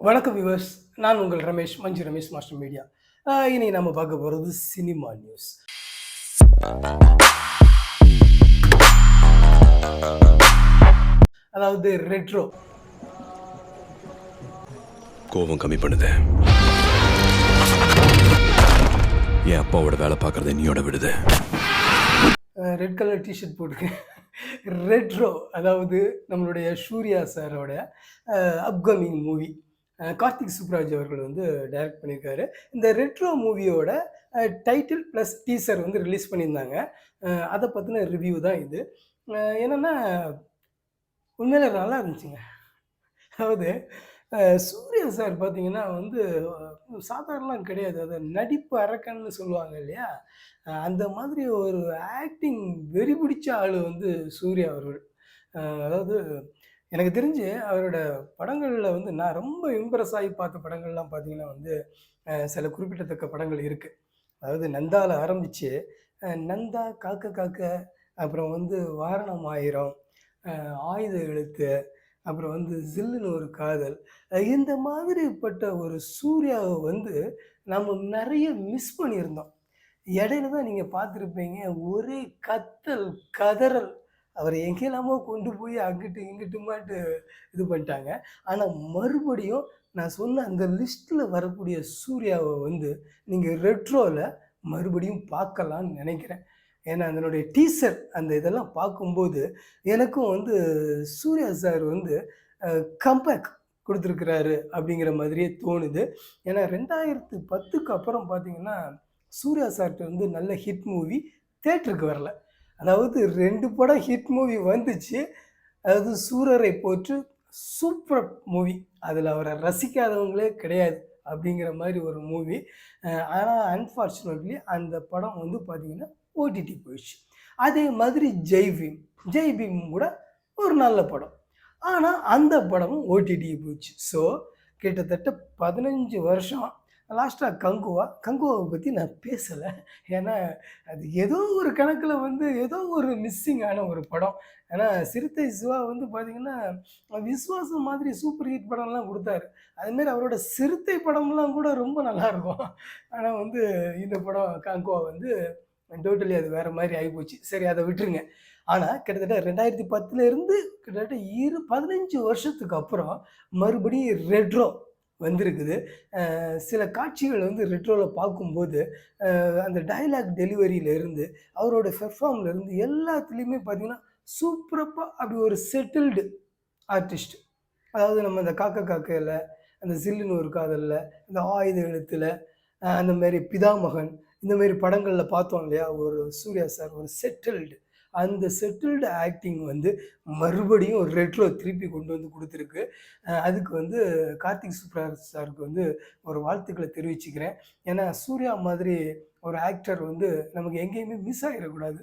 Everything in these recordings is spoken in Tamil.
வணக்கம் வியூவர்ஸ். நான் உங்கள் ரமேஷ், மஞ்சு ரமேஷ் மாஸ்டர் மீடியா. இனி நம்ம பார்க்க போகிறது சினிமா நியூஸ். அதாவது ரெட்ரோ. கோபம் கம்மி பண்ணுது. என் அப்பாவோட வேலை பார்க்கறத நீயோட விடுது. ரெட் கலர் டிஷர்ட் போட்டுருக்கு. ரெட்ரோ அதாவது நம்மளுடைய சூர்யா சாரோட அப்கமிங் மூவி. கார்த்திக் சுப்ராஜ் அவர்கள் வந்து டைரக்ட் பண்ணியிருக்காரு. இந்த ரெட்ரோ மூவியோட டைட்டில் ப்ளஸ் டீசர் வந்து ரிலீஸ் பண்ணியிருந்தாங்க. அதை பற்றின ரிவ்யூ தான் இது. என்னென்னா உண்மையிலே நல்லா இருந்துச்சுங்க. அதாவது சூர்யா சார் பார்த்தீங்கன்னா வந்து சாதாரணலாம் கிடையாது. அது நடிப்பு அரக்கன்னு சொல்லுவாங்க இல்லையா? அந்த மாதிரி ஒரு ஆக்டிங் வெறி பிடிச்ச ஆள் வந்து சூர்யா அவர்கள். அதாவது எனக்கு தெரிஞ்சு அவரோட படங்களில் வந்து நான் ரொம்ப இம்ப்ரெஸ் ஆகி பார்த்த படங்கள்லாம் பார்த்தீங்கன்னா வந்து சில குறிப்பிடத்தக்க படங்கள் இருக்குது. அதாவது நந்தாவில் ஆரம்பித்து நந்தா, காக்க காக்க, அப்புறம் வந்து வாரணம் ஆயிரம், ஆயுத எழுத்து, அப்புறம் வந்து ஜில்லுன்னு ஒரு காதல். இந்த மாதிரிப்பட்ட ஒரு சூர்யாவை வந்து நம்ம நிறைய மிஸ் பண்ணியிருந்தோம். இடையில தான் நீங்கள் பார்த்துருப்பீங்க, ஒரே கத்தல் கதறல். அவரை எங்கெல்லாமோ கொண்டு போய் அங்கிட்டு இங்கிட்டுமாட்டு இது பண்ணிட்டாங்க. ஆனால் மறுபடியும் நான் சொன்ன அந்த லிஸ்ட்டில் வரக்கூடிய சூர்யாவை வந்து நீங்கள் ரெட்ரோவில் மறுபடியும் பார்க்கலான்னு நினைக்கிறேன். ஏன்னா அதனுடைய டீசர் அந்த இதெல்லாம் பார்க்கும்போது எனக்கும் வந்து சூர்யா சார் வந்து கம்பேக் கொடுத்துருக்கிறாரு அப்படிங்கிற மாதிரியே தோணுது. ஏன்னா 2010க்கு அப்புறம் பார்த்தீங்கன்னா சூர்யா சார்கிட்ட வந்து நல்ல ஹிட் மூவி தேட்டருக்கு வரல. அதாவது 2 படம் ஹிட் மூவி வந்துச்சு. அதாவது சூரரை போற்று சூப்பர் மூவி. அதில் அவரை ரசிக்காதவங்களே கிடையாது அப்படிங்கிற மாதிரி ஒரு மூவி. ஆனால் அன்ஃபார்ச்சுனேட்லி அந்த படம் வந்து பார்த்திங்கன்னா ஓடிடி போயிடுச்சு. அதே மாதிரி ஜெய் பீம் கூட ஒரு நல்ல படம். ஆனால் அந்த படமும் ஓடிடி போயிடுச்சு. ஸோ கிட்டத்தட்ட 15 வருஷம். லாஸ்ட்டாக கங்குவாவை பற்றி நான் பேசலை. ஏன்னா அது ஏதோ ஒரு கணக்கில் வந்து ஏதோ ஒரு மிஸ்ஸிங்கான ஒரு படம். ஏன்னா சிறுத்தை சிவா வந்து பார்த்திங்கன்னா விஸ்வாசம் மாதிரி சூப்பர் ஹிட் படம்லாம் கொடுத்தாரு. அதுமாரி அவரோட சிறுத்தை படம்லாம் கூட ரொம்ப நல்லாயிருக்கும். ஆனால் வந்து இந்த படம் கங்குவா வந்து டோட்டலி அது வேறு மாதிரி ஆகிப்போச்சு. சரி, அதை விட்டுருங்க. ஆனால் கிட்டத்தட்ட 2010லேருந்து கிட்டத்தட்ட 15 வருஷத்துக்கு அப்புறம் மறுபடியும் ரெட்ரோ வந்திருக்குது. சில காட்சிகள் வந்து ரெட்ரோவில் பார்க்கும்போது அந்த டைலாக் டெலிவரியிலேருந்து அவரோட பெர்ஃபார்ம்லேருந்து எல்லாத்துலேயுமே பார்த்திங்கன்னா சூப்பரப்பாக அப்படி ஒரு செட்டில்டு ஆர்டிஸ்ட். அதாவது நம்ம அந்த காக்க காக்கையில், அந்த ஜில்லுன்னு ஒரு காதலில், அந்த ஆயுத எழுத்தில், அந்த மாதிரி பிதாமகன், இந்தமாரி படங்களில் பார்த்தோம் இல்லையா? ஒரு சூர்யா சார் ஒரு செட்டில்டு. அந்த செட்டில்டு ஆக்டிங் வந்து மறுபடியும் ஒரு ரெட்ரோ திருப்பி கொண்டு வந்து கொடுத்துருக்கு. அதுக்கு வந்து கார்த்திக் சுப்ராஜ் சாருக்கு வந்து ஒரு வாழ்த்துக்களை தெரிவிச்சுக்கிறேன். ஏன்னா சூர்யா மாதிரி ஒரு ஆக்டர் வந்து நமக்கு எங்கேயுமே மிஸ் ஆகிடக்கூடாது.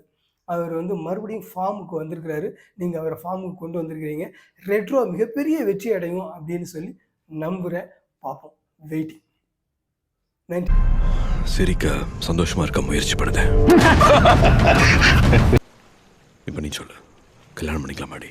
அவர் வந்து மறுபடியும் ஃபார்முக்கு வந்திருக்கிறாரு. நீங்கள் அவரை ஃபார்முக்கு கொண்டு வந்திருக்கிறீங்க. ரெட்ரோ மிகப்பெரிய வெற்றி அடையும் அப்படின்னு சொல்லி நம்புகிறேன். பார்ப்போம், வெயிட்டிங். நன்றி. சிரிக்க சந்தோஷமா இருக்க முயற்சி பண்ணுது. இப்போ நீ சொல்லு, கல்யாணம் பண்ணிக்கலாமாடி?